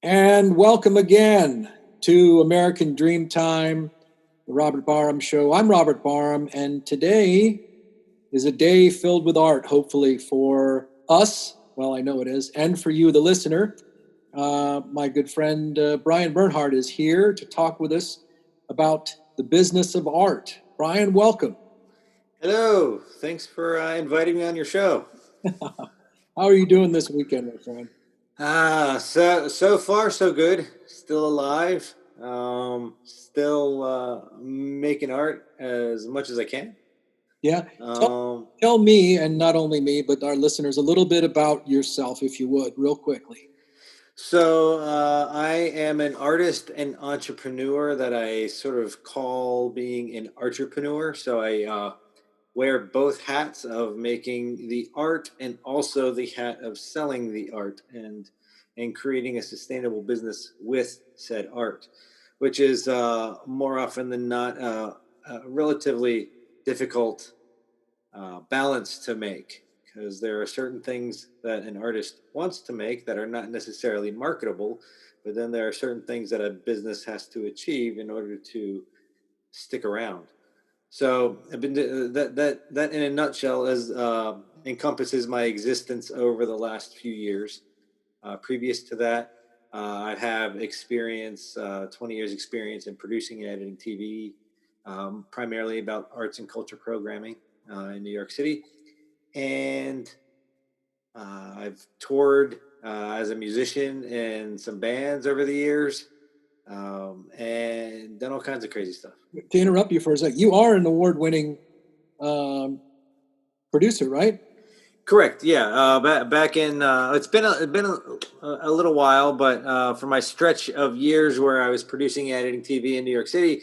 And welcome again to American Dreamtime, the Robert Barham Show. I'm Robert Barham, and today is a day filled with art, hopefully for us. Well, I know it is, and for you, the listener. My good friend Brian Bernhard is here to talk with us about the business of art. Brian, welcome. Hello. Thanks for inviting me on your show. How are you doing this weekend, my friend? So far so good. Still alive. Still making art as much as I can. Yeah. Tell, Um, tell me, and not only me, but our listeners, a little bit about yourself, if you would, real quickly. I am an artist and entrepreneur that I sort of call being an entrepreneur. So I wear both hats of making the art and also the hat of selling the art and creating a sustainable business with said art, which is more often than not a relatively difficult balance to make, because there are certain things that an artist wants to make that are not necessarily marketable, but then there are certain things that a business has to achieve in order to stick around. So I've been that in a nutshell is encompasses my existence over the last few years. Previous to that, I have experience, 20 years experience in producing and editing TV, primarily about arts and culture programming in New York City, and I've toured as a musician in some bands over the years, and done all kinds of crazy stuff. To interrupt you for a sec, you are an award-winning um, producer, right? Correct. Yeah. Back in it's been a little while, but for my stretch of years where I was producing and editing TV in New York City,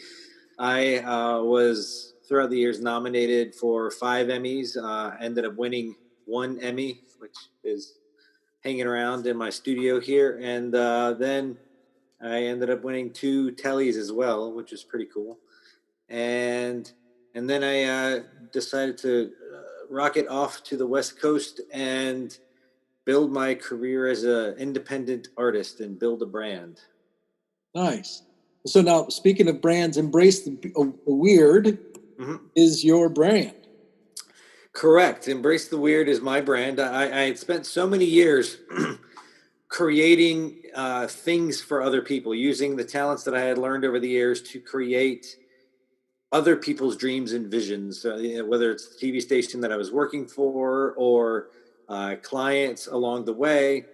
I was throughout the years nominated for 5 Emmys. Ended up winning one Emmy, which is hanging around in my studio here, and then I ended up winning two Tellys as well, which is pretty cool. And then I decided to rocket off to the West Coast and build my career as an independent artist and build a brand. Nice. So now, speaking of brands, Embrace the Weird Mm-hmm. is your brand. Correct. Embrace the Weird is my brand. I had spent so many years creating things for other people, using the talents that I had learned over the years to create other people's dreams and visions, whether it's the TV station that I was working for or clients along the way.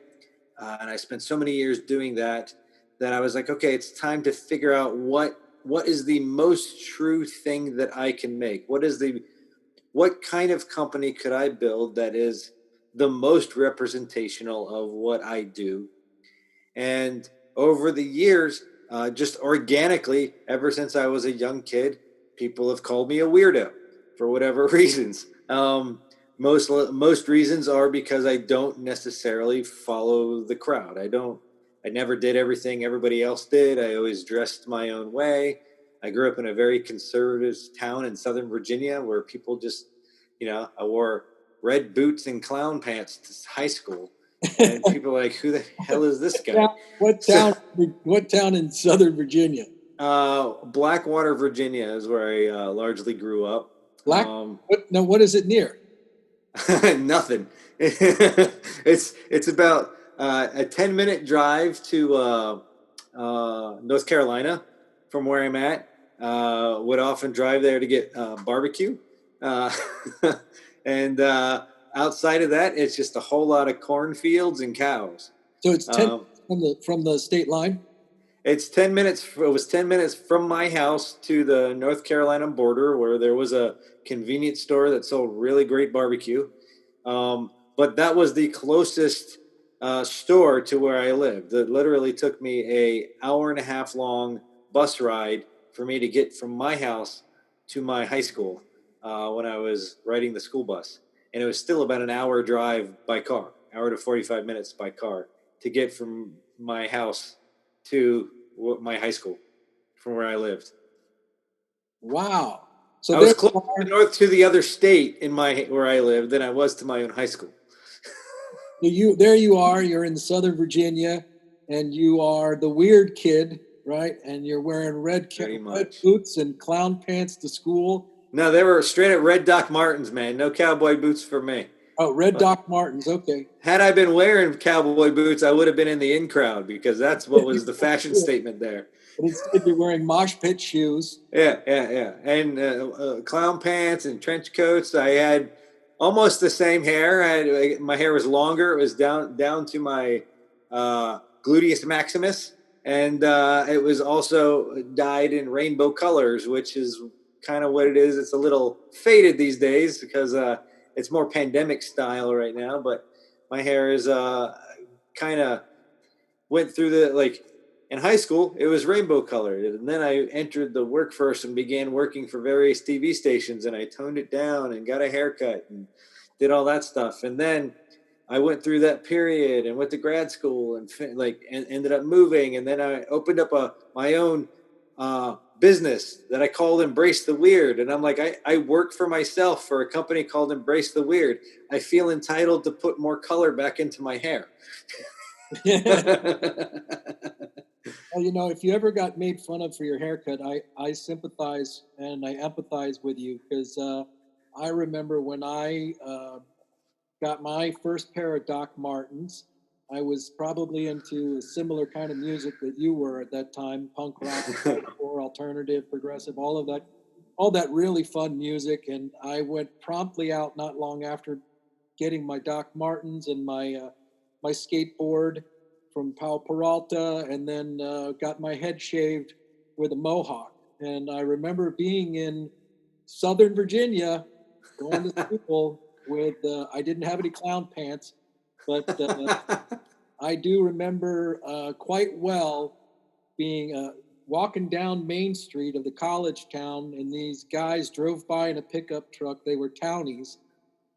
And I spent so many years doing that that I was like, okay, it's time to figure out what is the most true thing that I can make. What kind of company could I build that is the most representational of what I do? And over the years, just organically, ever since I was a young kid, people have called me a weirdo for whatever reasons. Most reasons are because I don't necessarily follow the crowd. I never did everything everybody else did. I always dressed my own way. I grew up in a very conservative town in Southern Virginia where people just, I wore red boots and clown pants to high school, and people are like, "Who the hell is this guy?" What So, town? What town in Southern Virginia? Blackwater, Virginia, is where I largely grew up. Black. What? No. What is it near? Nothing. It's about a 10-minute drive to North Carolina from where I'm at. Would often drive there to get barbecue, uh, and outside of that, it's just a whole lot of cornfields and cows. So it's 10 Um, from the state line. It's 10 minutes. It was 10 minutes from my house to the North Carolina border, where there was a convenience store that sold really great barbecue. But that was the closest store to where I lived. It literally took me a hour and a half long bus ride for me to get from my house to my high school when I was riding the school bus, and it was still about an hour drive by car, hour to 45 minutes by car to get from my house to my high school from where I lived. Wow. So I there was closer you to are. north to the other state in my where I lived than I was to my own high school. There you are. You're in Southern Virginia. and you are the weird kid, right? And you're wearing red boots and clown pants to school. No, they were straight at red Doc Martens, man. No cowboy boots for me. Oh, red Doc Martens. Okay. Had I been wearing cowboy boots, I would have been in the in crowd because that's what was the fashion statement there. But instead, you're wearing mosh pit shoes. Yeah. And clown pants and trench coats. I had almost the same hair. My hair was longer. It was down to my gluteus maximus. And it was also dyed in rainbow colors, which is kind of what it is. It's a little faded these days because it's more pandemic style right now. But my hair is kind of went through in high school, it was rainbow colored. And then I entered the workforce and began working for various TV stations. And I toned it down and got a haircut and did all that stuff. And then I went through that period and went to grad school and ended up moving. And then I opened up my own business that I called Embrace the Weird. And I'm like, I work for myself for a company called Embrace the Weird. I feel entitled to put more color back into my hair. Well, if you ever got made fun of for your haircut, I sympathize and I empathize with you because I remember when I got my first pair of Doc Martens, I was probably into a similar kind of music that you were at that time, punk rock, or alternative, progressive, all that really fun music. And I went promptly out not long after getting my Doc Martens and my skateboard from Powell Peralta, and then got my head shaved with a mohawk. And I remember being in Southern Virginia, going to school with, I didn't have any clown pants, but I do remember quite well being walking down Main Street of the college town, and these guys drove by in a pickup truck. They were townies,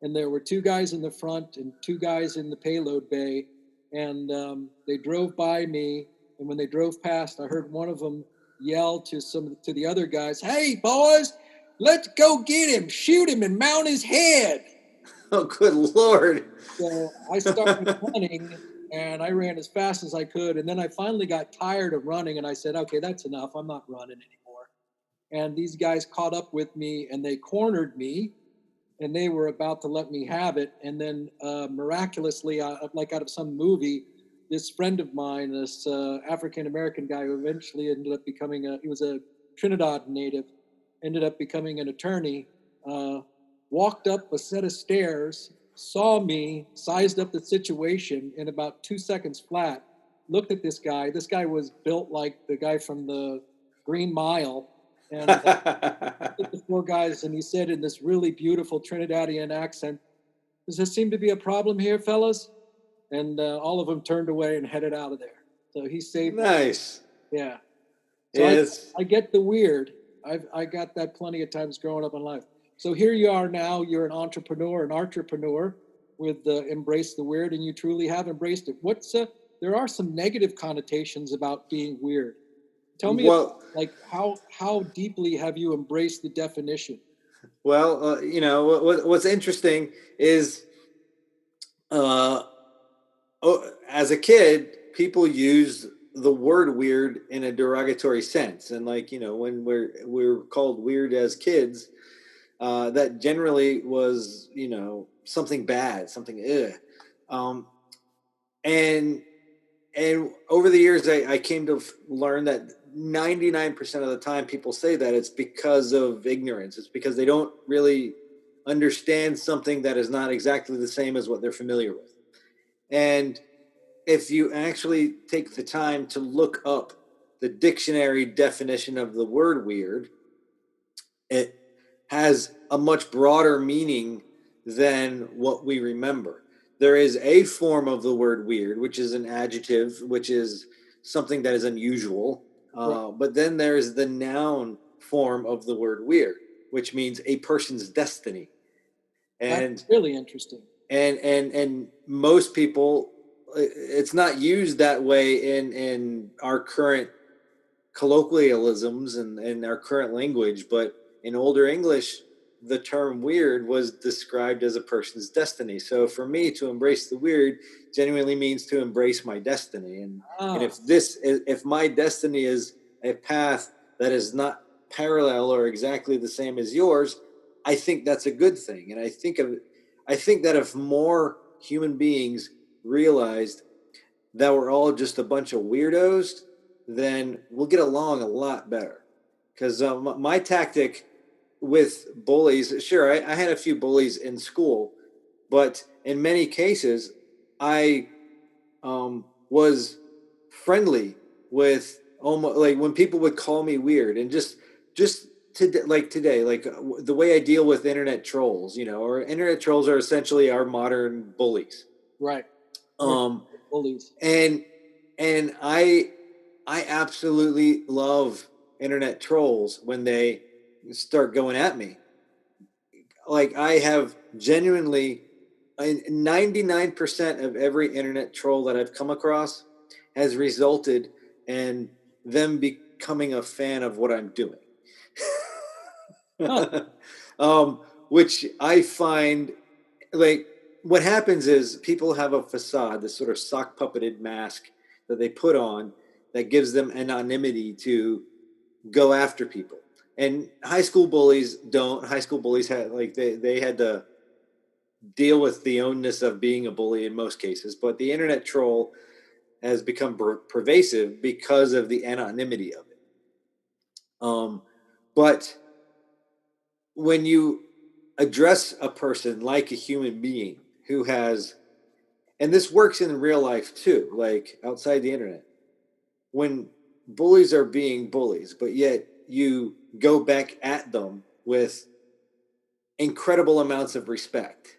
and there were two guys in the front and two guys in the payload bay. And they drove by me, and when they drove past, I heard one of them yell to the other guys, "Hey, boys, let's go get him, shoot him, and mount his head." Oh, good Lord. So I started running, and I ran as fast as I could. And then I finally got tired of running, and I said, okay, that's enough. I'm not running anymore. And these guys caught up with me, and they cornered me. And they were about to let me have it. And then miraculously, like out of some movie, this friend of mine, this African-American guy who eventually ended up becoming he was a Trinidad native, ended up becoming an attorney, walked up a set of stairs, saw me, sized up the situation in about 2 seconds flat, looked at this guy. This guy was built like the guy from the Green Mile. And the four guys, and he said in this really beautiful Trinidadian accent, "Does there seem to be a problem here, fellas?" And all of them turned away and headed out of there. So he saved Nice. me. Yeah. So yes. I get the weird. I got that plenty of times growing up in life. So here you are now. You're an entrepreneur, an entrepreneur with Embrace the Weird, and you truly have embraced it. There are some negative connotations about being weird. Tell me, how deeply have you embraced the definition? Well, what's interesting is, as a kid, people use the word weird in a derogatory sense, and when we're called weird as kids, that generally was something bad, something and over the years, I came to learn that 99% of the time people say that it's because of ignorance. It's because they don't really understand something that is not exactly the same as what they're familiar with. And if you actually take the time to look up the dictionary definition of the word weird, it has a much broader meaning than what we remember. There is a form of the word weird, which is an adjective, which is something that is unusual. Right. But then there's the noun form of the word weird, which means a person's destiny. And that's really interesting. And most people, it's not used that way in our current colloquialisms and our current language, but in older English, the term weird was described as a person's destiny. So for me to embrace the weird genuinely means to embrace my destiny. And if my destiny is a path that is not parallel or exactly the same as yours, I think that's a good thing. And I think that if more human beings realized that we're all just a bunch of weirdos, then we'll get along a lot better. Because my tactic with bullies, sure, I had a few bullies in school, but in many cases, I was friendly with almost like when people would call me weird, and just today, like the way I deal with internet trolls, or internet trolls are essentially our modern bullies. Right. Bullies. And I absolutely love internet trolls when they start going at me. Like I have genuinely 99% of every internet troll that I've come across has resulted in them becoming a fan of what I'm doing. Which I find, like, what happens is people have a facade, this sort of sock puppeted mask that they put on that gives them anonymity to go after people. And high school bullies don't. High school bullies had, like, they had to deal with the ownness of being a bully in most cases. But the internet troll has become pervasive because of the anonymity of it. But when you address a person like a human being who has, and this works in real life too, like outside the internet, when bullies are being bullies, but yet you go back at them with incredible amounts of respect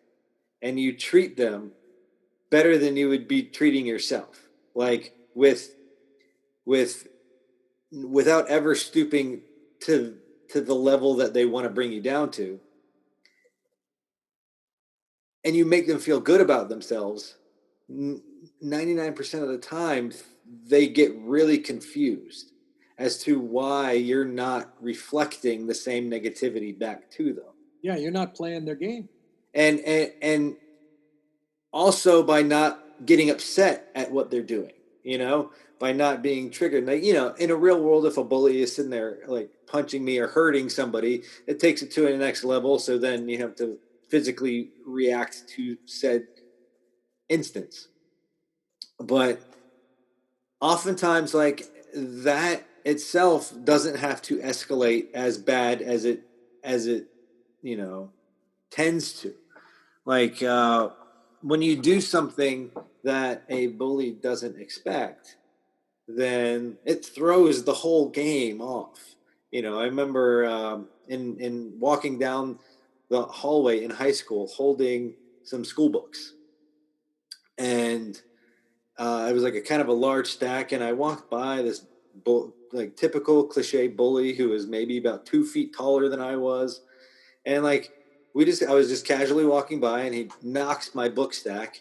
and you treat them better than you would be treating yourself, like without ever stooping to the level that they want to bring you down to, and you make them feel good about themselves, 99% of the time they get really confused as to why you're not reflecting the same negativity back to them. Yeah, you're not playing their game. And also by not getting upset at what they're doing, by not being triggered. Like, in a real world, if a bully is sitting there like punching me or hurting somebody, it takes it to the next level. So then you have to physically react to said instance. But oftentimes, like, that itself doesn't have to escalate as bad as it tends to. Like, when you do something that a bully doesn't expect, then it throws the whole game off. I remember in walking down the hallway in high school holding some school books. And it was like a kind of a large stack. And I walked by this like typical cliche bully who was maybe about 2 feet taller than I was. And like, I was just casually walking by and he knocks my book stack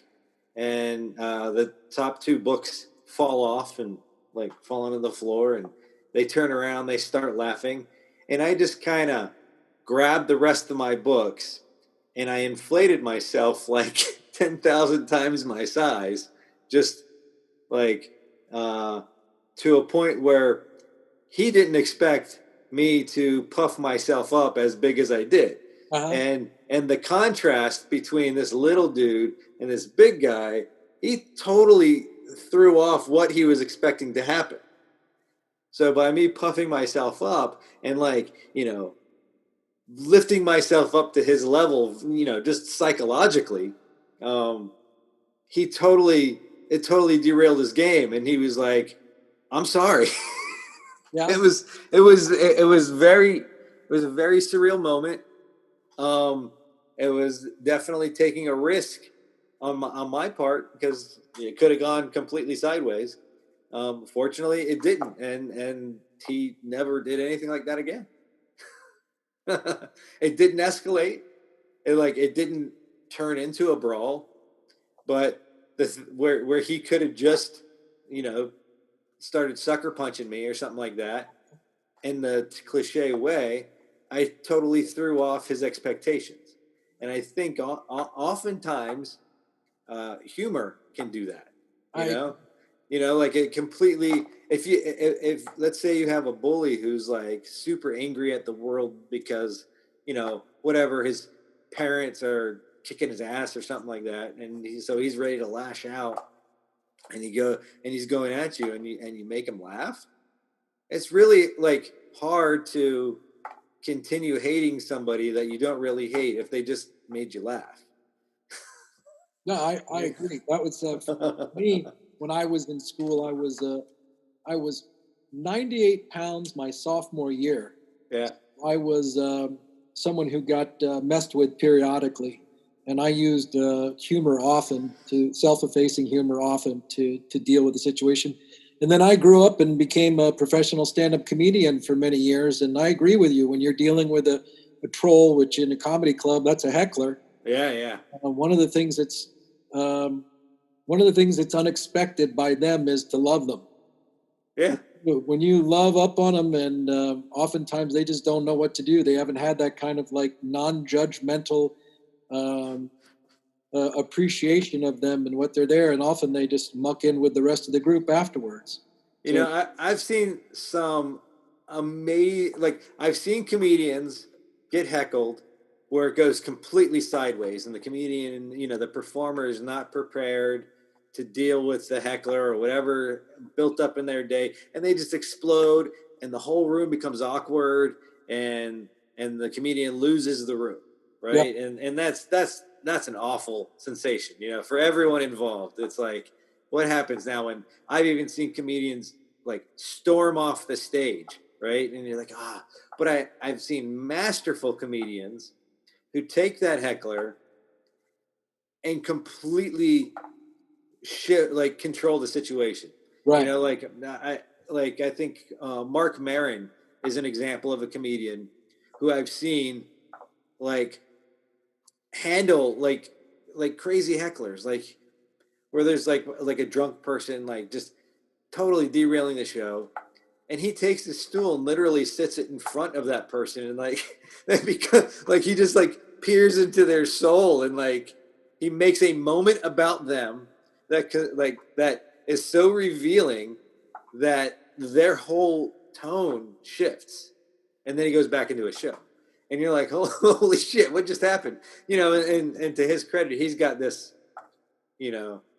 and the top 2 books fall off and like fall onto the floor, and they turn around, they start laughing. And I just kind of grabbed the rest of my books and I inflated myself like 10,000 times my size, just like to a point where he didn't expect me to puff myself up as big as I did. Uh-huh. And the contrast between this little dude and this big guy, he totally threw off what he was expecting to happen. So by me puffing myself up and like, lifting myself up to his level, just psychologically, it totally derailed his game. And he was like, I'm sorry. Yeah. It was a very surreal moment. It was definitely taking a risk on my part because it could have gone completely sideways. Fortunately, it didn't, and he never did anything like that again. It didn't escalate. It didn't turn into a brawl, but where he could have just, started sucker punching me or something like that in the cliche way, I totally threw off his expectations. And I think oftentimes humor can do that, you I know? Like it completely, if let's say you have a bully who's like super angry at the world because, whatever, his parents are kicking his ass or something like that. And so he's ready to lash out, and he's going at you, and you make him laugh. It's really like hard to continue hating somebody that you don't really hate if they just made you laugh. No, I agree. That was for me when I was in school. I was 98 pounds my sophomore year. Yeah. I was someone who got messed with periodically, and I used humor often, to self-effacing humor often, to deal with the situation. And then I grew up and became a professional stand-up comedian for many years. And I agree with you, when you're dealing with a troll, which in a comedy club, that's a heckler. Yeah, yeah. One of the things that's unexpected by them is to love them. Yeah. When you love up on them, and oftentimes they just don't know what to do. They haven't had that kind of like non-judgmental appreciation of them and what they're there, and often they just muck in with the rest of the group afterwards. I've seen some I've seen comedians get heckled where it goes completely sideways, and the comedian, the performer is not prepared to deal with the heckler or whatever built up in their day, and they just explode, and the whole room becomes awkward, and the comedian loses the room, right? Yeah. And that's an awful sensation, for everyone involved. It's like, what happens now? When I've even seen comedians like storm off the stage, right? And you're like, but I've seen masterful comedians who take that heckler and completely control the situation. Right. I think Mark Maron is an example of a comedian who I've seen handle crazy hecklers, where there's like a drunk person just totally derailing the show, and he takes the stool and literally sits it in front of that person, and because he just peers into their soul, and he makes a moment about them that is so revealing that their whole tone shifts, and then he goes back into a show, and you're like, holy shit, what just happened? And to his credit, he's got this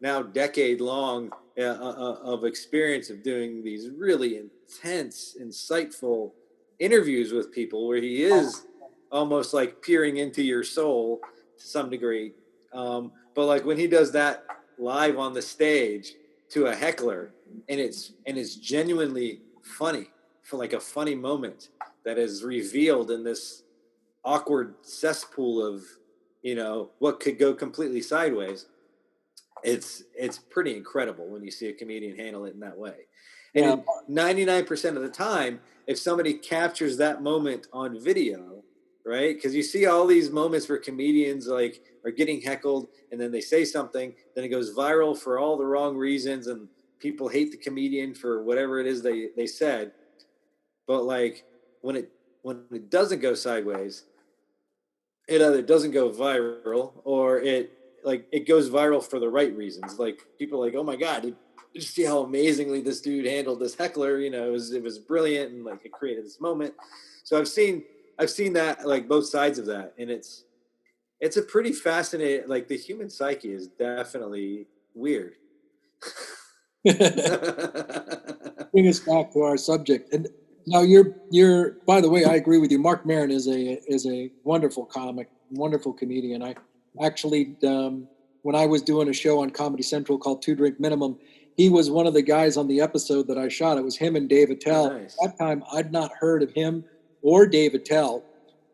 now decade long of experience of doing these really intense, insightful interviews with people, where he is almost peering into your soul to some degree. But when he does that live on the stage to a heckler, and it's genuinely funny, for a funny moment that is revealed in this awkward cesspool of what could go completely sideways. It's pretty incredible when you see a comedian handle it in that way. And 99% of the time, if somebody captures that moment on video, right? Because you see all these moments where comedians are getting heckled, and then they say something, then it goes viral for all the wrong reasons, and people hate the comedian for whatever it is they said. But when it doesn't go sideways, it either doesn't go viral, or it goes viral for the right reasons. People are like, oh my God, did you see how amazingly this dude handled this heckler? It was brilliant, and it created this moment. So I've seen that, both sides of that, and it's a pretty fascinating. The human psyche is definitely weird. Bring us back to our subject. And now you're by the way, I agree with you. Mark Maron is a wonderful comic, wonderful comedian. I actually, when I was doing a show on Comedy Central called 2 Drink Minimum, he was one of the guys on the episode that I shot. It was him and Dave Attell. Nice. At that time, I'd not heard of him or Dave Attell.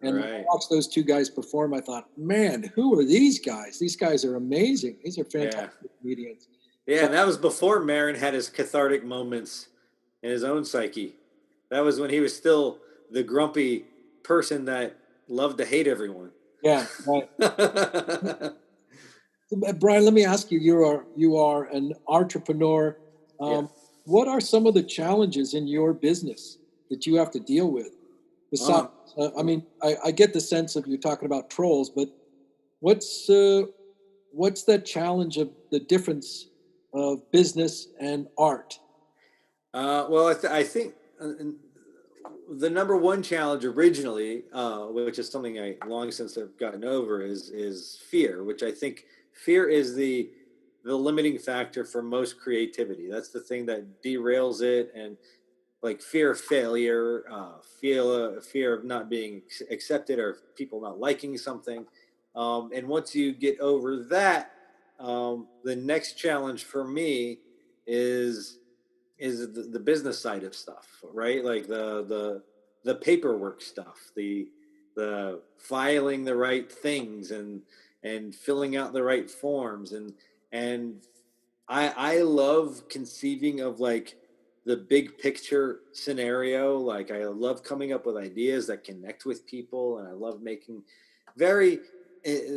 And when I watched those two guys perform, I thought, man, who are these guys? These guys are amazing. These are fantastic comedians. Yeah, and that was before Maron had his cathartic moments in his own psyche. That was when he was still the grumpy person that loved to hate everyone. Yeah, right. Brian, let me ask you, you are an entrepreneur. What are some of the challenges in your business that you have to deal with? Besides, I mean, I get the sense of you talking about trolls, but what's that challenge of the difference of business and art? Well, I think the number one challenge originally, which is something I long since have gotten over, is fear. Which I think fear is the limiting factor for most creativity. That's the thing that derails it, and like fear of failure, fear of not being accepted or people not liking something. And once you get over that, the next challenge for me is the business side of stuff, right? Like the paperwork stuff, the filing the right things and filling out the right forms and I love conceiving of like the big picture scenario. Like I love coming up with ideas that connect with people, and I love making very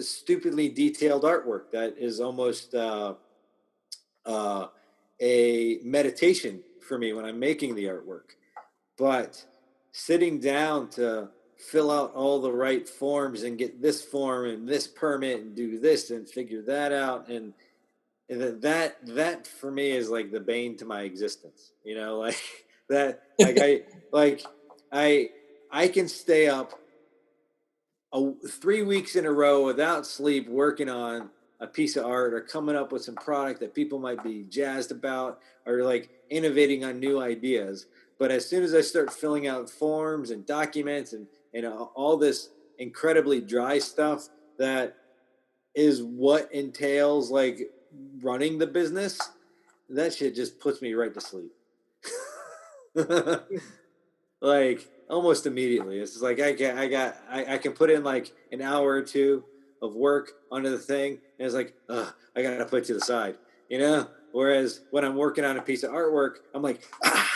stupidly detailed artwork that is almost uh, a meditation for me when I'm making the artwork. But sitting down to fill out all the right forms and get this form and this permit and do this and figure that out, and that for me is like the bane to my existence. You know, like that. Like I I can stay up 3 weeks in a row without sleep working on a piece of art or coming up with some product that people might be jazzed about or like innovating on new ideas. But as soon as I start filling out forms and documents and all this incredibly dry stuff that is what entails like running the business, that shit just puts me right to sleep. Like almost immediately. It's just like I can put in like an hour or two of work onto the thing, and it's like, ugh, I gotta put it to the side, you know. Whereas when I'm working on a piece of artwork, I'm like, ah,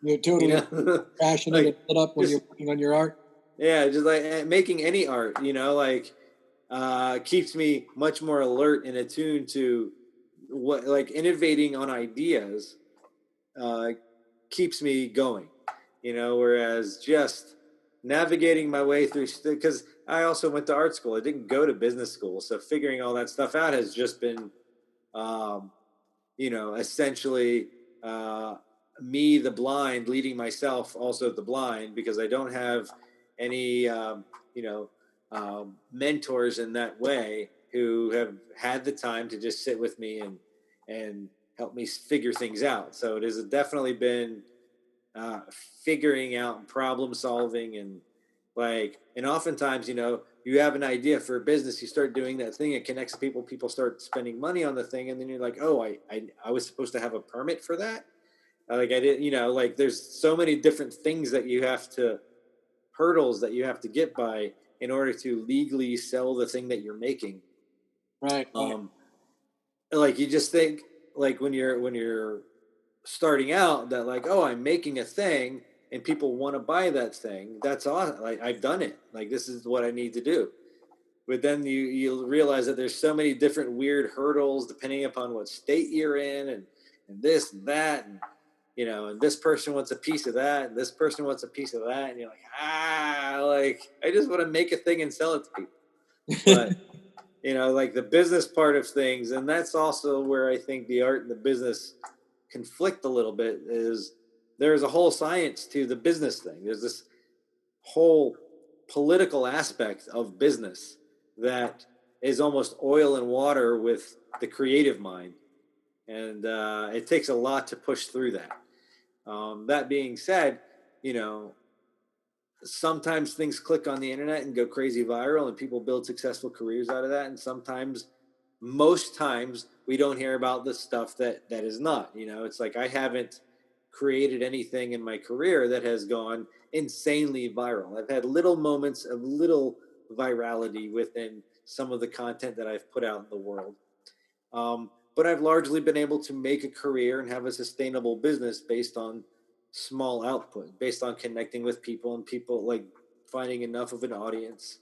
You're you totally know, passionate and like lit up when you're just working on your art. yeah, just like making any art, you know, like keeps me much more alert and attuned to what like innovating on ideas uh, keeps me going, you know, whereas just navigating my way through, because I also went to art school. I didn't go to business school. So figuring all that stuff out has just been, um, you know, essentially uh, me, the blind, leading myself also the blind, because I don't have any, you know, mentors in that way who have had the time to just sit with me and help me figure things out. So it has definitely been uh, figuring out and problem solving and like, and oftentimes, you know, you have an idea for a business, you start doing that thing, it connects people, people start spending money on the thing, and then you're like, oh, I was supposed to have a permit for that. Like I didn't, you know, like there's so many different things that you have to, hurdles that you have to get by in order to legally sell the thing that you're making. Right, right. Um, like you just think like when you're starting out that like, oh, I'm making a thing and people want to buy that thing, that's awesome, like I've done it, like this is what I need to do. But then you realize that there's so many different weird hurdles depending upon what state you're in and this and that, and you know, and this person wants a piece of that and this person wants a piece of that, and you're like, like I just want to make a thing and sell it to people. But you know, like the business part of things, and that's also where I think the art and the business conflict a little bit, is there's a whole science to the business thing. There's this whole political aspect of business that is almost oil and water with the creative mind, and it takes a lot to push through that. That being said, you know, sometimes things click on the internet and go crazy viral and people build successful careers out of that, and sometimes, most times, we don't hear about the stuff that is not, you know. It's like I haven't created anything in my career that has gone insanely viral. I've had little moments of little virality within some of the content that I've put out in the world, but I've largely been able to make a career and have a sustainable business based on small output, based on connecting with people and people like finding enough of an audience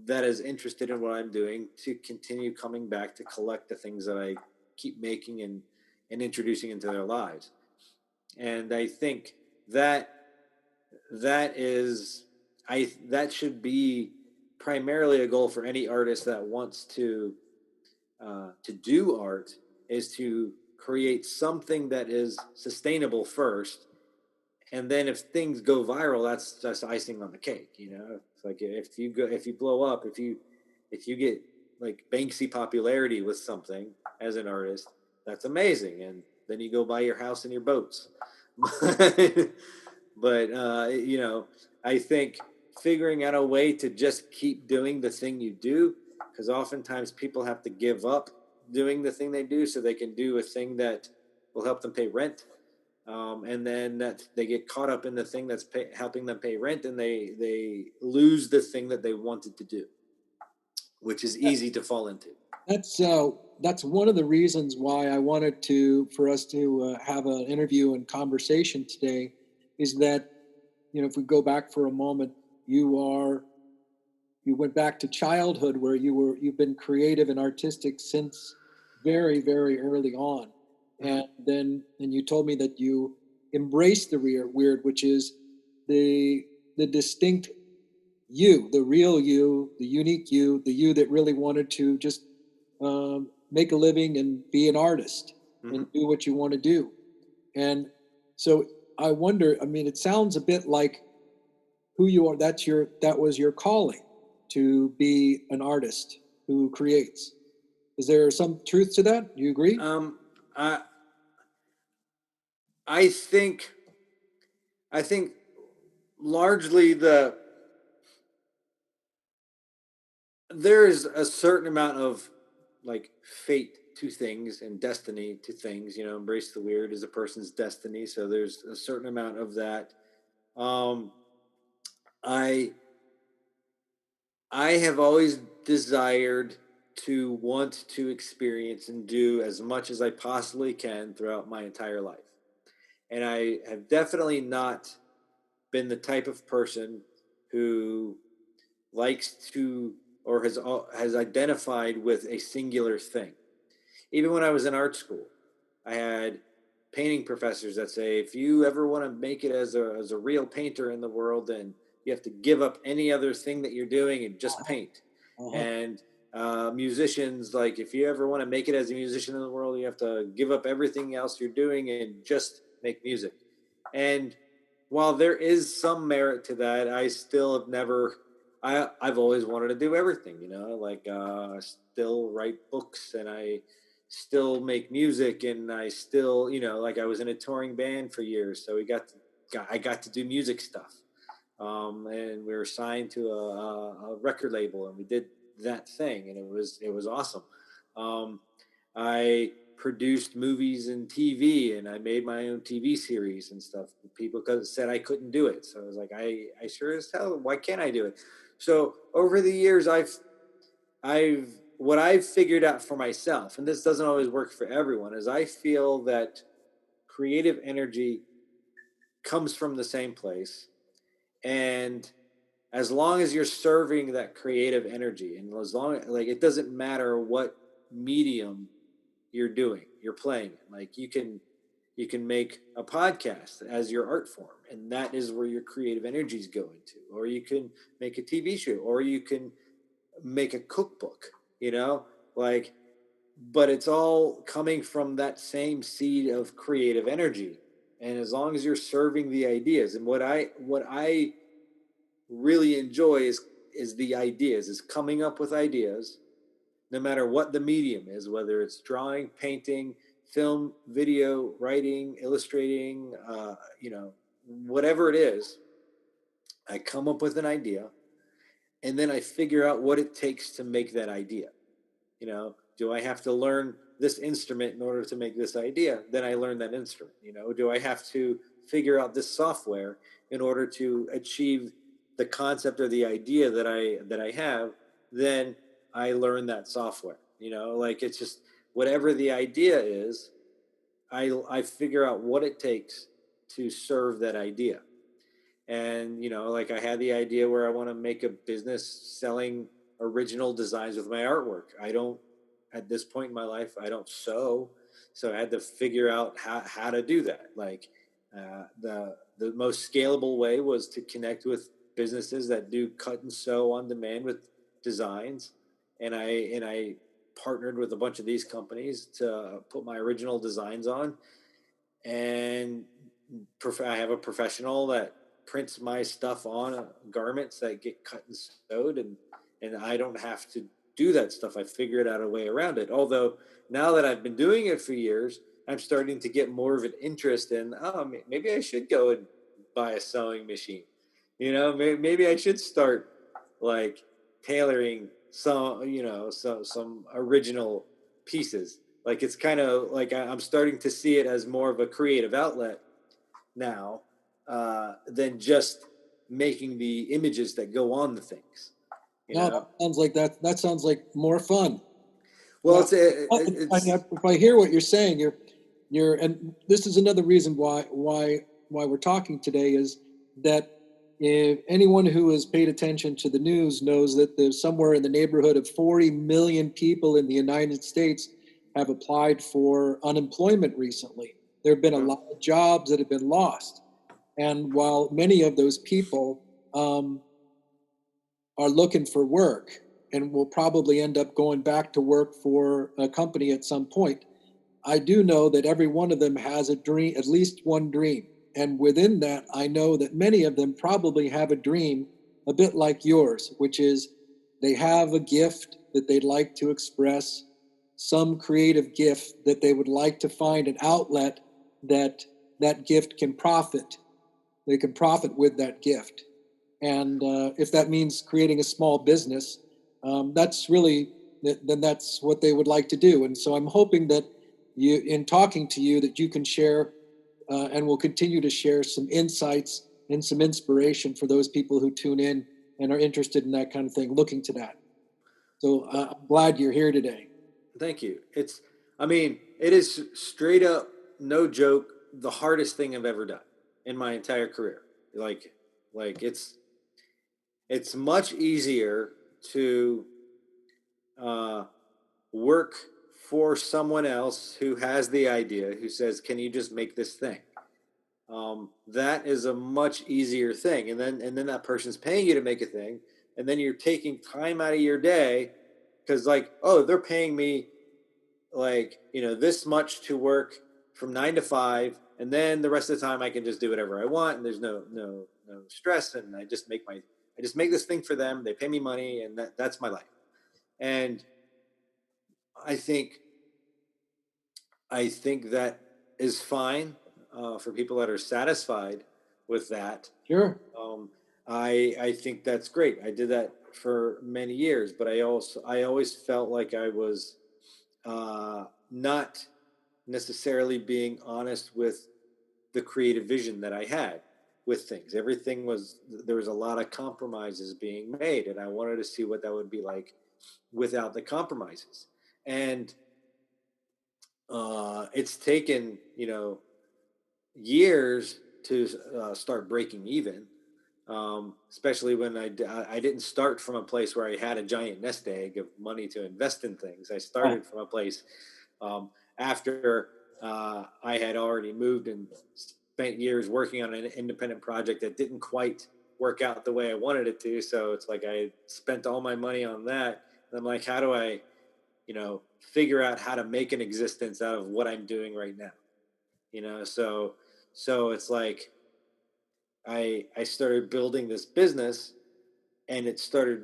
that is interested in what I'm doing to continue coming back to collect the things that I keep making and introducing into their lives. And I think that that is, that should be primarily a goal for any artist that wants to do art, is to create something that is sustainable first, and then if things go viral, that's just icing on the cake. It's like if you blow up, if you get like Banksy popularity with something as an artist, that's amazing, and then you go buy your house and your boats. But I think figuring out a way to just keep doing the thing you do, because oftentimes people have to give up doing the thing they do so they can do a thing that will help them pay rent, and then that they get caught up in the thing that's helping them pay rent, and they lose the thing that they wanted to do, which is easy to fall into. That's one of the reasons why I wanted for us to have an interview and conversation today, is that, if we go back for a moment, you went back to childhood where you've been creative and artistic since very, very early on. And then you told me that you embraced the weird, which is the distinct you, the real you, the unique you, the you that really wanted to just make a living and be an artist and do what you want to do. And so I wonder, I mean, it sounds a bit like who you are. That was your calling, to be an artist who creates. Is there some truth to that? Do you agree? I I think I think largely there is a certain amount of like fate to things and destiny to things. Embrace the weird is a person's destiny, so there's a certain amount of that. Um, I I have always desired to want to experience and do as much as I possibly can throughout my entire life. And I have definitely not been the type of person who likes to, or has identified with a singular thing. Even when I was in art school, I had painting professors that say, if you ever want to make it as a real painter in the world, then you have to give up any other thing that you're doing and just paint. And musicians, like, if you ever want to make it as a musician in the world, you have to give up everything else you're doing and just make music. And while there is some merit to that, I still have never. I've always wanted to do everything, like I still write books, and I still make music, and I still, like I was in a touring band for years, so I got to do music stuff, and we were signed to a record label, and we did that thing, and it was awesome. I produced movies and TV, and I made my own TV series and stuff. People said I couldn't do it, so I was like, I sure as hell, why can't I do it? So over the years, what I've figured out for myself, and this doesn't always work for everyone, is I feel that creative energy comes from the same place. And as long as you're serving that creative energy, and as long, like, it doesn't matter what medium you're playing. Like, you can make a podcast as your art form, and that is where your creative energy is going to. Or you can make a TV show, or you can make a cookbook, like, but it's all coming from that same seed of creative energy. And as long as you're serving the ideas, and what I really enjoy is the ideas, is coming up with ideas, no matter what the medium is, whether it's drawing, painting, film, video, writing, illustrating, whatever it is. I come up with an idea, and then I figure out what it takes to make that idea. Do I have to learn this instrument in order to make this idea? Then I learn that instrument. Do I have to figure out this software in order to achieve the concept or the idea that I have? Then I learn that software. Like, it's just whatever the idea is, I figure out what it takes to serve that idea. And like, I had the idea where I want to make a business selling original designs with my artwork. I don't, at this point in my life, I don't sew, so I had to figure out how to do that. Like, The most scalable way was to connect with businesses that do cut and sew on demand with designs, and I partnered with a bunch of these companies to put my original designs on, and I have a professional that prints my stuff on garments that get cut and sewed, and I don't have to do that stuff. I figured out a way around it. Although now that I've been doing it for years, I'm starting to get more of an interest in, oh, maybe I should go and buy a sewing machine. Maybe I should start like tailoring some original pieces. Like, it's kind of like I'm starting to see it as more of a creative outlet now, than just making the images that go on the things. No, that sounds like that sounds like more fun. Well, if I hear what you're saying, and this is another reason why we're talking today, is that if anyone who has paid attention to the news knows that there's somewhere in the neighborhood of 40 million people in the United States have applied for unemployment recently. There have been a lot of jobs that have been lost. And while many of those people are looking for work and will probably end up going back to work for a company at some point, I do know that every one of them has a dream, at least one dream. And within that, I know that many of them probably have a dream a bit like yours, which is they have a gift that they'd like to express, some creative gift that they would like to find an outlet that gift can profit. They can profit with that gift. And if that means creating a small business, that's what they would like to do. And so I'm hoping that in talking to you, that you can share and will continue to share some insights and some inspiration for those people who tune in and are interested in that kind of thing, looking to that. So I'm glad you're here today. Thank you. It is straight up, no joke, the hardest thing I've ever done in my entire career. Like it's much easier to work for someone else who has the idea, who says, can you just make this thing? That is a much easier thing. And then that person's paying you to make a thing. And then you're taking time out of your day because, like, oh, they're paying me this much to work from 9 to 5. And then the rest of the time I can just do whatever I want. And there's no stress. And I just make this thing for them. They pay me money, and that's my life. And I think that is fine for people that are satisfied with that. Sure. I think that's great. I did that for many years, but I always felt like I was not necessarily being honest with the creative vision that I had with things. There was a lot of compromises being made, and I wanted to see what that would be like without the compromises. And it's taken, years to start breaking even, especially when I didn't start from a place where I had a giant nest egg of money to invest in things. I started from a place after I had already moved and spent years working on an independent project that didn't quite work out the way I wanted it to. So it's like I spent all my money on that. And I'm like, how do I, figure out how to make an existence out of what I'm doing right now? So it's like I started building this business, and it started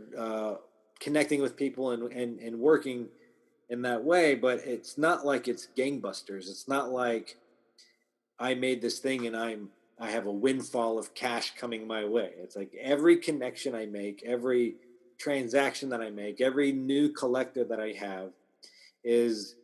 connecting with people and working in that way. But it's not like it's gangbusters. It's not like I made this thing and I have a windfall of cash coming my way. It's like every connection I make, every transaction that I make, every new collector that I have is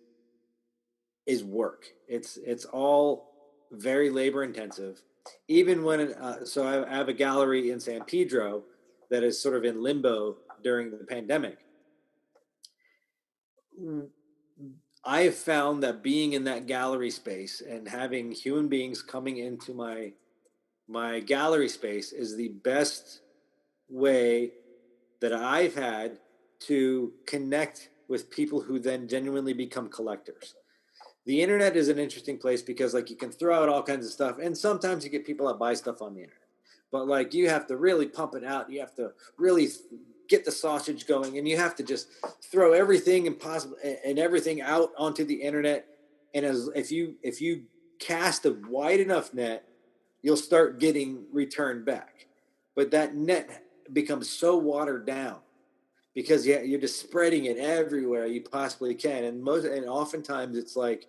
work. It's all very labor intensive. Even when so I have a gallery in San Pedro that is sort of in limbo during the pandemic. I have found that being in that gallery space and having human beings coming into my gallery space is the best way that I've had to connect with people who then genuinely become collectors. The internet is an interesting place because like you can throw out all kinds of stuff, and sometimes you get people that buy stuff on the internet. But like you have to really pump it out. You have to really get the sausage going, and you have to just throw everything and everything out onto the internet. And as if you cast a wide enough net, you'll start getting returned back. But that net becomes so watered down because you're just spreading it everywhere you possibly can, and oftentimes it's like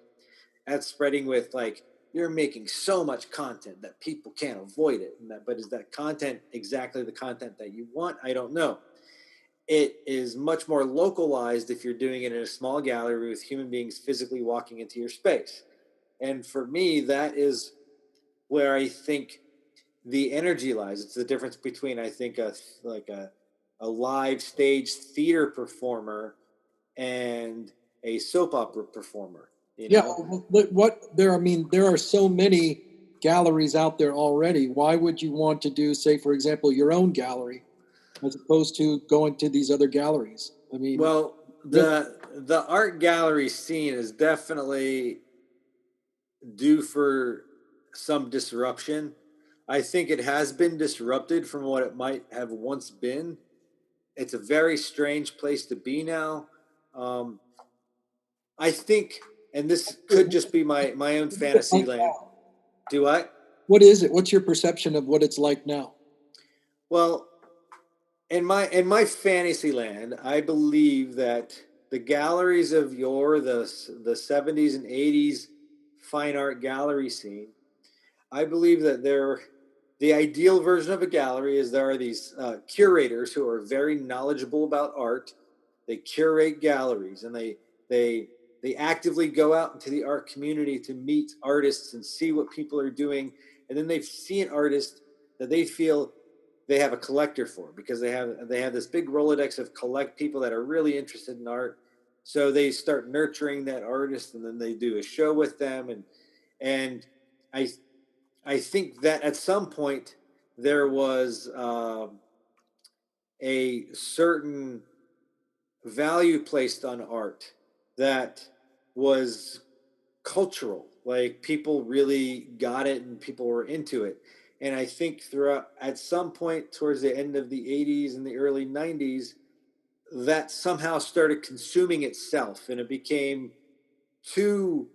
that's spreading with like you're making so much content that people can't avoid it. But is that content exactly the content that you want? I don't know. It is much more localized if you're doing it in a small gallery with human beings physically walking into your space. And for me, that is where I think the energy lies. It's the difference between I think a live stage theater performer and a soap opera performer. You Yeah, know, I mean, there are so many galleries out there already. Why would you want to do, say, for example, your own gallery as opposed to going to these other galleries? I mean, well, really, the art gallery scene is definitely due for some disruption. I think it has been disrupted from what it might have once been. It's a very strange place to be now. Um, I think, and this could just be my own fantasy land. Do I? what is it? What's your perception of what it's like now? Well, in my fantasy land, I believe that the galleries of the 70s and 80s fine art gallery scene, I believe that the ideal version of a gallery is there are these curators who are very knowledgeable about art. They curate galleries, and they they actively go out into the art community to meet artists and see what people are doing, and then they see an artist that they feel they have a collector for because they have this big Rolodex of collect people that are really interested in art. So they start nurturing that artist, and then they do a show with them, and I I think that at some point there was a certain value placed on art that was cultural. Like people really got it and people were into it. And I think throughout, at some point towards the end of the 80s and the early 90s, that somehow started consuming itself and it became too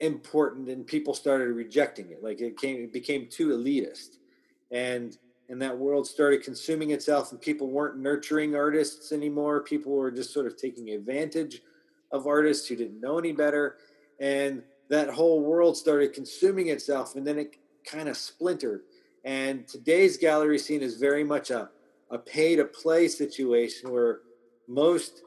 important and people started rejecting it. Like it became too elitist. And and that world started consuming itself and people weren't nurturing artists anymore. People were just sort of taking advantage of artists who didn't know any better. And that whole world started consuming itself and then it kind of splintered. And today's gallery scene is very much a pay to play situation where most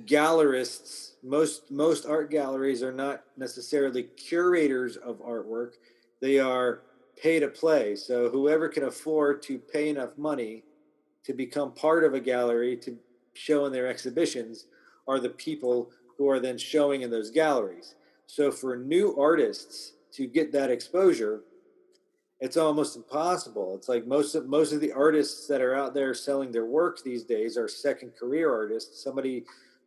gallerists, most art galleries are not necessarily curators of artwork. They are pay to play. So whoever can afford to pay enough money to become part of a gallery to show in their exhibitions are the people who are then showing in those galleries. So for new artists to get that exposure, it's almost impossible. It's like most of the artists that are out there selling their work these days are second career artists. Somebody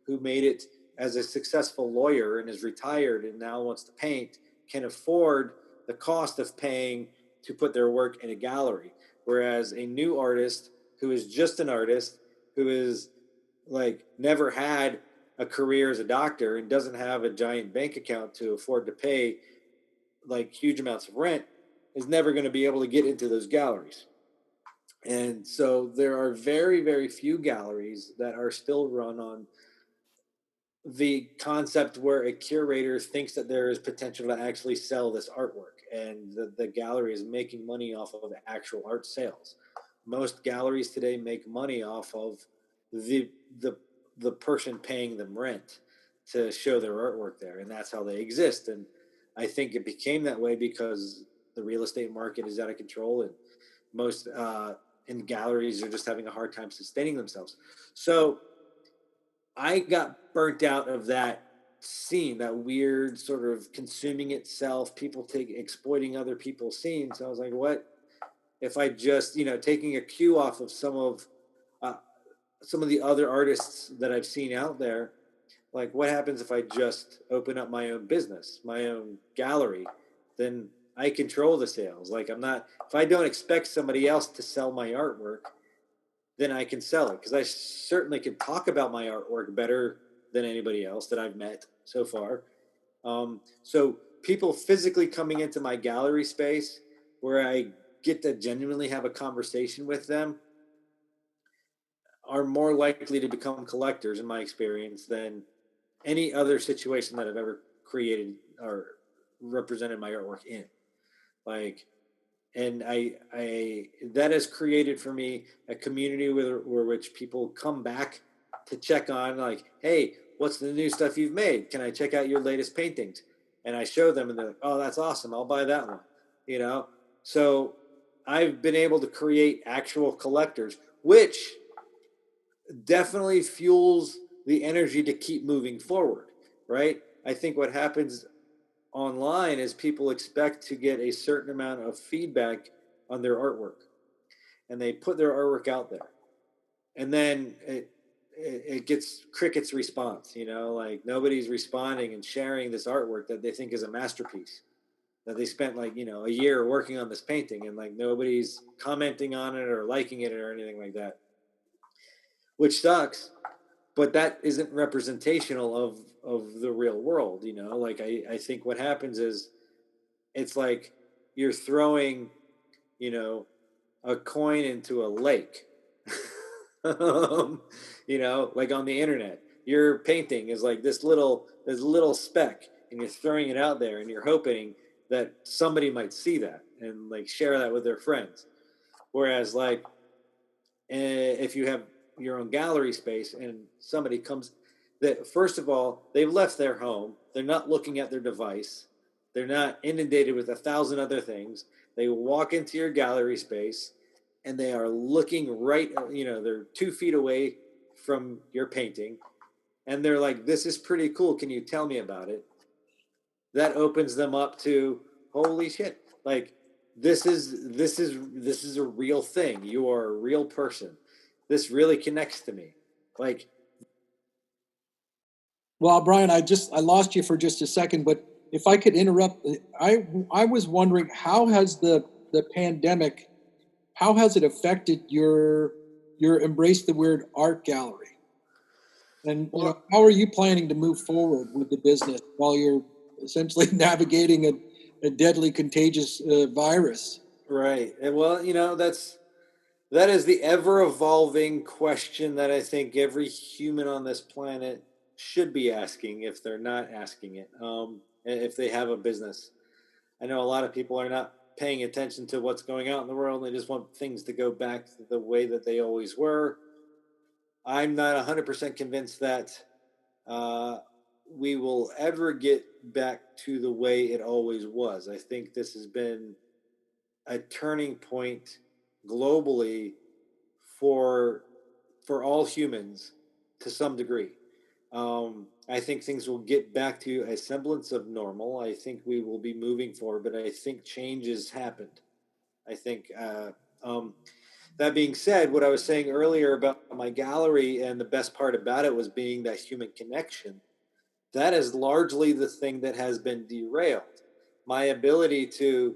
who made it as a successful lawyer and is retired and now wants to paint can afford the cost of paying to put their work in a gallery. Whereas a new artist who is just an artist who is like never had a career as a doctor and doesn't have a giant bank account to afford to pay like huge amounts of rent is never going to be able to get into those galleries. And so there are very, very few galleries that are still run on the concept where a curator thinks that there is potential to actually sell this artwork and the gallery is making money off of actual art sales. Most galleries today make money off of the the the person paying them rent to show their artwork there, and that's how they exist. And I think it became that way because the real estate market is out of control, and most and galleries are just having a hard time sustaining themselves. So I got burnt out of that scene, that weird sort of consuming itself, people take exploiting other people's scenes. So I was like, what if I just, taking a cue off of uh, some of the other artists that I've seen out there, Like, what happens if I just open up my own business, my own gallery? Then I control the sales. Like, I'm not, if I don't expect somebody else to sell my artwork, then I can sell it, because I certainly can talk about my artwork better than anybody else that I've met so far. So people physically coming into my gallery space where I get to genuinely have a conversation with them are more likely to become collectors, in my experience, than any other situation that I've ever created or represented my artwork in. Like, and I that has created for me a community where which people come back to check on, like, hey, what's the new stuff you've made? Can I check out your latest paintings? And I show them, and they're like, oh, that's awesome. I'll buy that one. You know, so I've been able to create actual collectors, which definitely fuels the energy to keep moving forward, right? I think what happens online is people expect to get a certain amount of feedback on their artwork, and they put their artwork out there, and then it gets crickets response. You know, like, nobody's responding and sharing this artwork that they think is a masterpiece, that they spent, like, you know, a year working on this painting, and like nobody's commenting on it or liking it or anything like that, which sucks. But that isn't representational of the real world. You know, like, I think what happens is, it's like you're throwing, you know, a coin into a lake. You know, like on the internet, your painting is like this little speck, and you're throwing it out there, and you're hoping that somebody might see that and like share that with their friends. Whereas, like, if you have your own gallery space and somebody comes, that, first of all, they've left their home, they're not looking at their device, they're not inundated with 1,000 other things. They walk into your gallery space, and they are looking right, you know, they're 2 feet away from your painting, and they're like, this is pretty cool, can you tell me about it? That opens them up to, holy shit, like, this is a real thing. You are a real person. This really connects to me. Like, Well, Brian, I lost you for just a second, but if I could interrupt, I was wondering, how has the pandemic, how has it affected your Embrace the Weird art gallery? And well, how are you planning to move forward with the business while you're essentially navigating a deadly contagious virus? right. And well, that is the ever evolving question that I think every human on this planet should be asking, if they're not asking it. If they have a business, I know a lot of people are not paying attention to what's going on in the world. They just want things to go back to the way that they always were. I'm not 100% convinced that uh, we will ever get back to the way it always was. I think this has been a turning point globally for for all humans to some degree. I think things will get back to a semblance of normal. I think we will be moving forward, but I think changes happened. I think that being said, what I was saying earlier about my gallery, and the best part about it was being that human connection, that is largely the thing that has been derailed. My ability to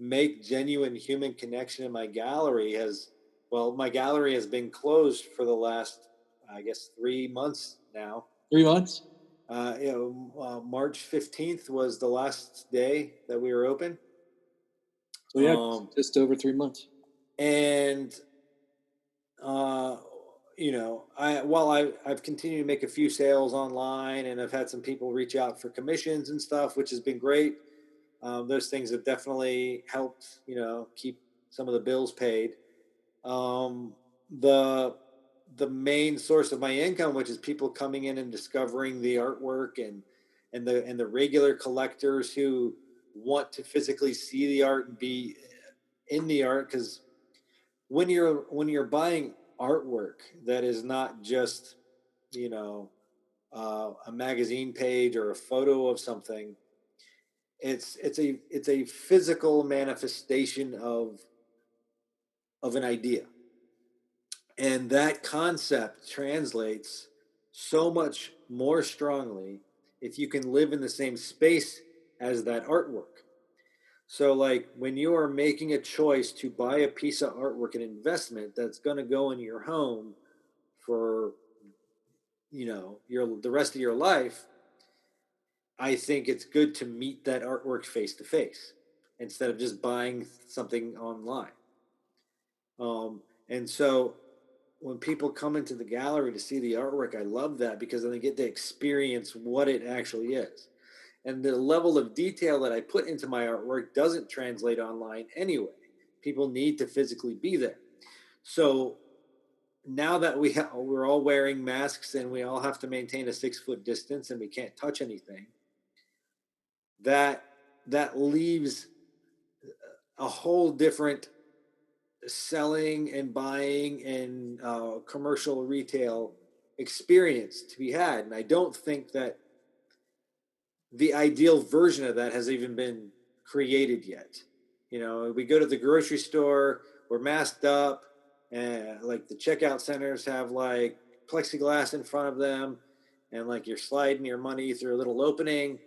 make genuine human connection in my gallery has, well, my gallery has been closed for the last, I guess, 3 months now. 3 months? March 15th was the last day that we were open. So yeah, just over 3 months. And uh, I've continued to make a few sales online, and I've had some people reach out for commissions and stuff, which has been great. Those things have definitely helped, keep some of the bills paid. Um, the the main source of my income, which is people coming in and discovering the artwork, and the regular collectors who want to physically see the art and be in the art, because when you're buying artwork that is not just, you know a magazine page or a photo of something, it's a physical manifestation of an idea, and that concept translates so much more strongly if you can live in the same space as that artwork. So, like when you are making a choice to buy a piece of artwork, an investment that's going to go in your home for the rest of your life, I think it's good to meet that artwork face to face instead of just buying something online. And so when people come into the gallery to see the artwork, I love that because then they get to experience what it actually is. And the level of detail that I put into my artwork doesn't translate online anyway. People need to physically be there. So now that we're all wearing masks and we all have to maintain a 6-foot distance and we can't touch anything, that leaves a whole different selling and buying and commercial retail experience to be had. And I don't think that the ideal version of that has even been created yet. We go to the grocery store, we're masked up, and like the checkout centers have like plexiglass in front of them, and like you're sliding your money through a little opening,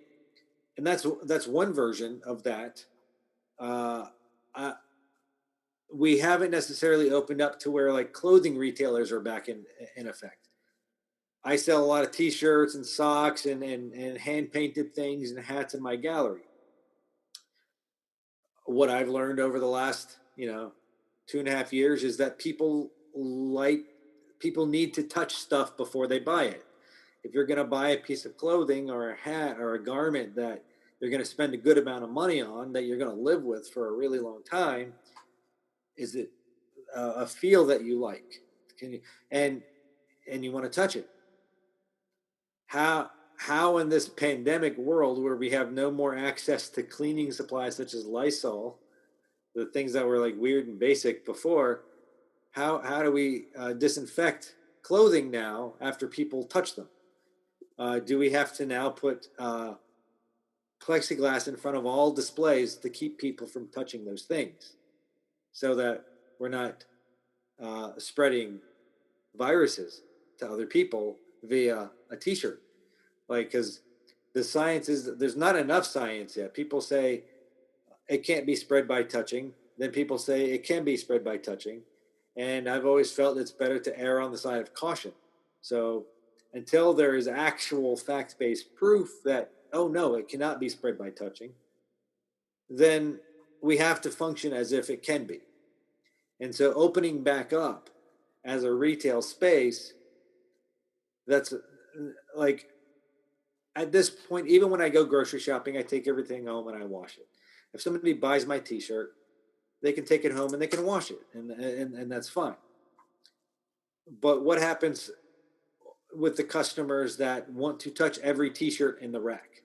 and that's one version of that. We haven't necessarily opened up to where like clothing retailers are back in effect. I sell a lot of t-shirts and socks and hand painted things and hats in my gallery. What I've learned over the last, 2.5 years is that people need to touch stuff before they buy it. If you're going to buy a piece of clothing or a hat or a garment that you're going to spend a good amount of money on, that you're going to live with for a really long time, is it a feel that you like? And you want to touch it? How in this pandemic world where we have no more access to cleaning supplies such as Lysol, the things that were like weird and basic before, how do we disinfect clothing now after people touch them? Do we have to now put plexiglass in front of all displays to keep people from touching those things so that we're not spreading viruses to other people via a t-shirt? Like, because the science is, there's not enough science yet. People say it can't be spread by touching. Then people say it can be spread by touching. And I've always felt it's better to err on the side of caution. So until there is actual fact-based proof that, oh no, it cannot be spread by touching, then we have to function as if it can be. And so opening back up as a retail space, that's like, at this point, even when I go grocery shopping, I take everything home and I wash it. If somebody buys my t-shirt, they can take it home and they can wash it, and that's fine. But what happens with the customers that want to touch every t-shirt in the rack,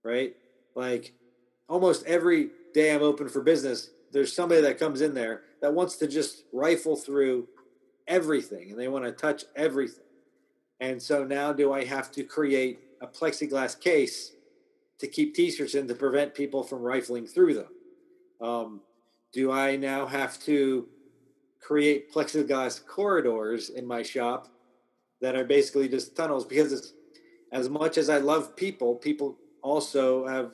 right? Like almost every day I'm open for business, there's somebody that comes in there that wants to just rifle through everything and they want to touch everything. And so now do I have to create a plexiglass case to keep t-shirts in to prevent people from rifling through them? Do I now have to create plexiglass corridors in my shop that are basically just tunnels? Because as much as I love people also have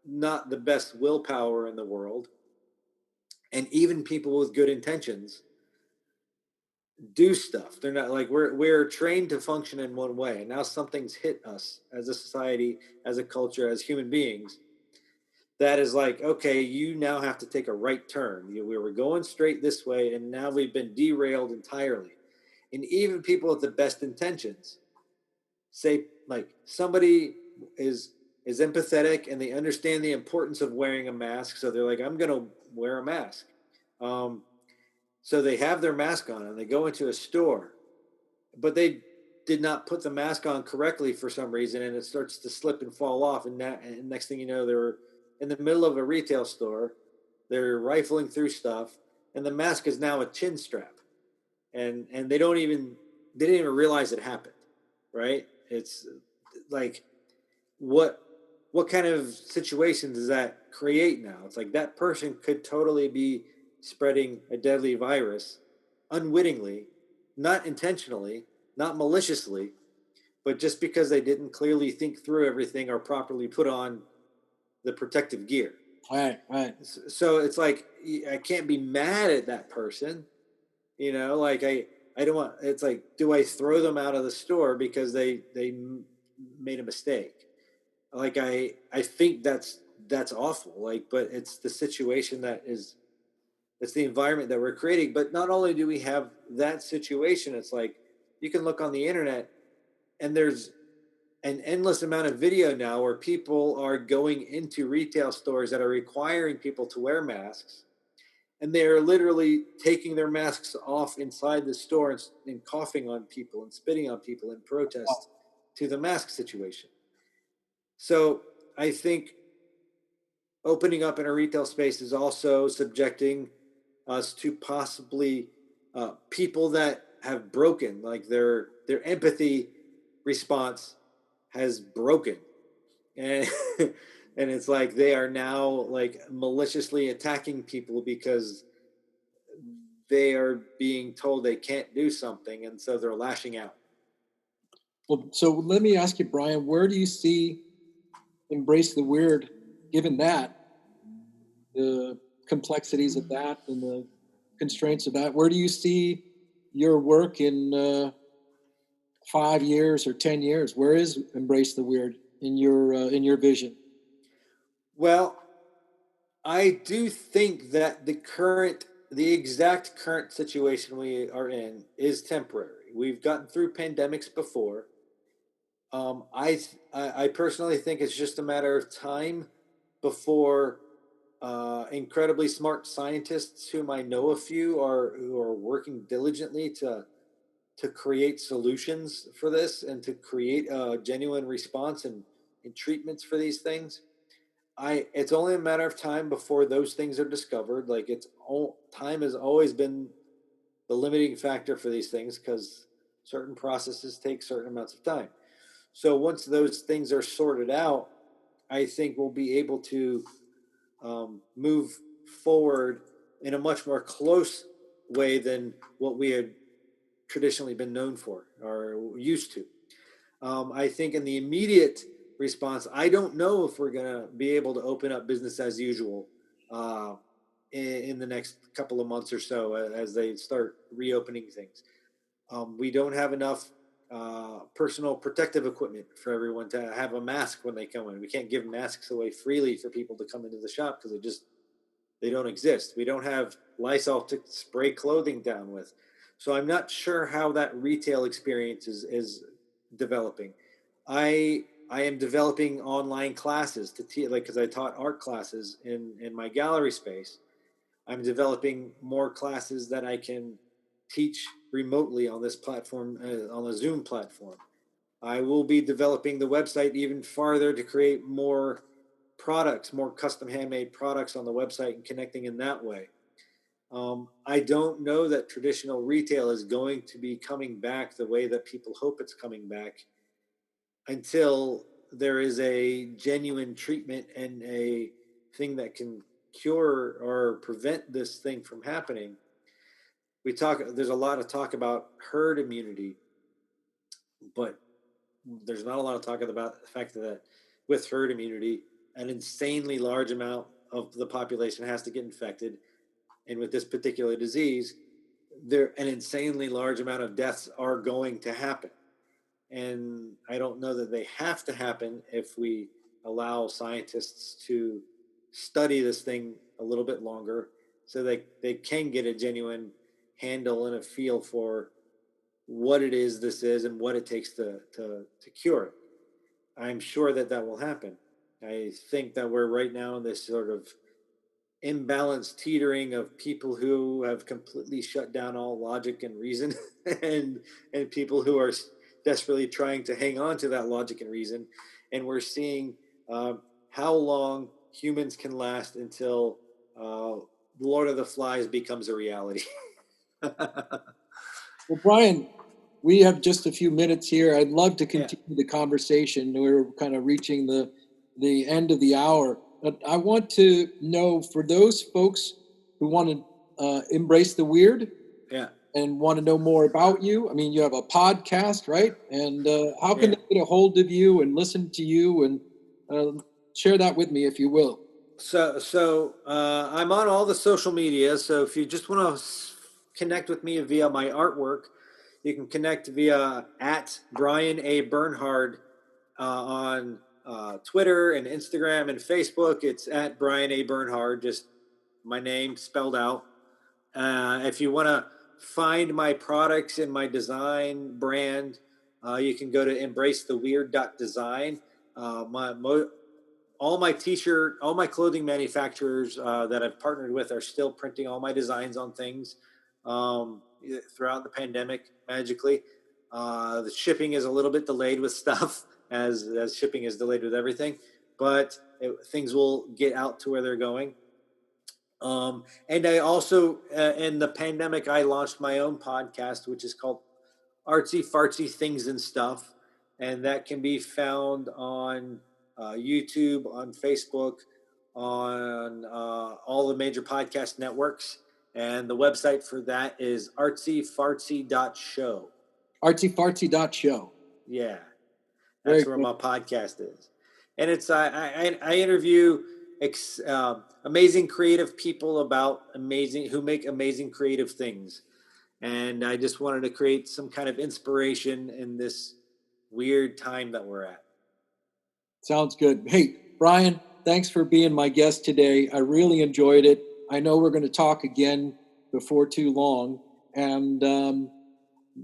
not the best willpower in the world. And even people with good intentions do stuff. They're not like, we're trained to function in one way. And now something's hit us as a society, as a culture, as human beings. That is like, okay, you now have to take a right turn. We were going straight this way, and now we've been derailed entirely. And even people with the best intentions say, like, somebody is empathetic and they understand the importance of wearing a mask. So they're like, I'm going to wear a mask. So they have their mask on and they go into a store, but they did not put the mask on correctly for some reason, and it starts to slip and fall off. And next thing you know, they're in the middle of a retail store. They're rifling through stuff, and the mask is now a chin strap. And they didn't even realize it happened, right? It's like, what kind of situation does that create now? It's like that person could totally be spreading a deadly virus unwittingly, not intentionally, not maliciously, but just because they didn't clearly think through everything or properly put on the protective gear. Right, right. So it's like I can't be mad at that person, like I don't want. It's like, do I throw them out of the store because they made a mistake? Like I think that's awful. Like, but it's the situation it's the environment that we're creating. But not only do we have that situation, it's like you can look on the internet and there's an endless amount of video now where people are going into retail stores that are requiring people to wear masks, and they are literally taking their masks off inside the store and coughing on people and spitting on people in protest to the mask situation. So I think opening up in a retail space is also subjecting us to possibly people that have broken, like their empathy response has broken, and and it's like they are now like maliciously attacking people because they are being told they can't do something, and so they're lashing out. Well, so let me ask you, Brian, where do you see Embrace the Weird, given that, the complexities of that and the constraints of that? Where do you see your work in 5 years or 10 years? Where is Embrace the Weird in your vision? Well, I do think that the exact current situation we are in is temporary. We've gotten through pandemics before. I personally think it's just a matter of time before incredibly smart scientists, whom I know a few, who are working diligently to create solutions for this and to create a genuine response and treatments for these things. It's only a matter of time before those things are discovered. Like time has always been the limiting factor for these things because certain processes take certain amounts of time. So once those things are sorted out, I think we'll be able to move forward in a much more close way than what we had traditionally been known for or used to. I think in the immediate response, I don't know if we're going to be able to open up business as usual in the next couple of months or so as they start reopening things. We don't have enough personal protective equipment for everyone to have a mask when they come in. We can't give masks away freely for people to come into the shop because they don't exist. We don't have Lysol to spray clothing down with. So I'm not sure how that retail experience is developing. I am developing online classes to teach, like, because I taught art classes in my gallery space. I'm developing more classes that I can teach remotely on this platform, on the Zoom platform. I will be developing the website even farther to create more products, more custom handmade products on the website and connecting in that way. I don't know that traditional retail is going to be coming back the way that people hope it's coming back until there is a genuine treatment and a thing that can cure or prevent this thing from happening. There's a lot of talk about herd immunity, but there's not a lot of talk about the fact that with herd immunity, an insanely large amount of the population has to get infected. And with this particular disease, an insanely large amount of deaths are going to happen. And I don't know that they have to happen if we allow scientists to study this thing a little bit longer so they can get a genuine handle and a feel for what it is this is and what it takes to cure it. I'm sure that will happen. I think that we're right now in this sort of imbalanced teetering of people who have completely shut down all logic and reason and people who are desperately trying to hang on to that logic and reason. And we're seeing how long humans can last until Lord of the Flies becomes a reality. Well, Brian, we have just a few minutes here. I'd love to continue the conversation. We're kind of reaching the end of the hour. But I want to know, for those folks who want to embrace the weird, yeah, and want to know more about you, I mean, you have a podcast, right? And how can Yeah. they get a hold of you and listen to you, and share that with me if you will? So I'm on all the social media. So if you just want to connect with me via my artwork, you can connect via at Brian A. Bernhard on Twitter and Instagram and Facebook. It's at Brian A. Bernhard, just my name spelled out. If you want to find my products and my design brand, you can go to embracetheweird.design. All my t-shirt, all my clothing manufacturers that I've partnered with are still printing all my designs on things throughout the pandemic magically. The shipping is a little bit delayed with stuff as shipping is delayed with everything, but things will get out to where they're going. And I also, in the pandemic, I launched my own podcast, which is called Artsy Fartsy Things and Stuff. And that can be found on YouTube, on Facebook, on all the major podcast networks. And the website for that is artsyfartsy.show. Artsyfartsy.show. Yeah, Very that's where good. my podcast is. And it's I interview amazing creative people who make amazing creative things. And I just wanted to create some kind of inspiration in this weird time that we're at. Sounds good. Hey, Brian, thanks for being my guest today. I really enjoyed it. I know we're going to talk again before too long. And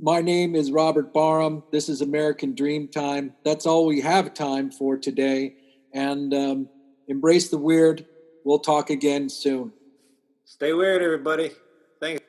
my name is Robert Barham. This is American Dreamtime. That's all we have time for today. And embrace the weird. We'll talk again soon. Stay weird, everybody. Thanks.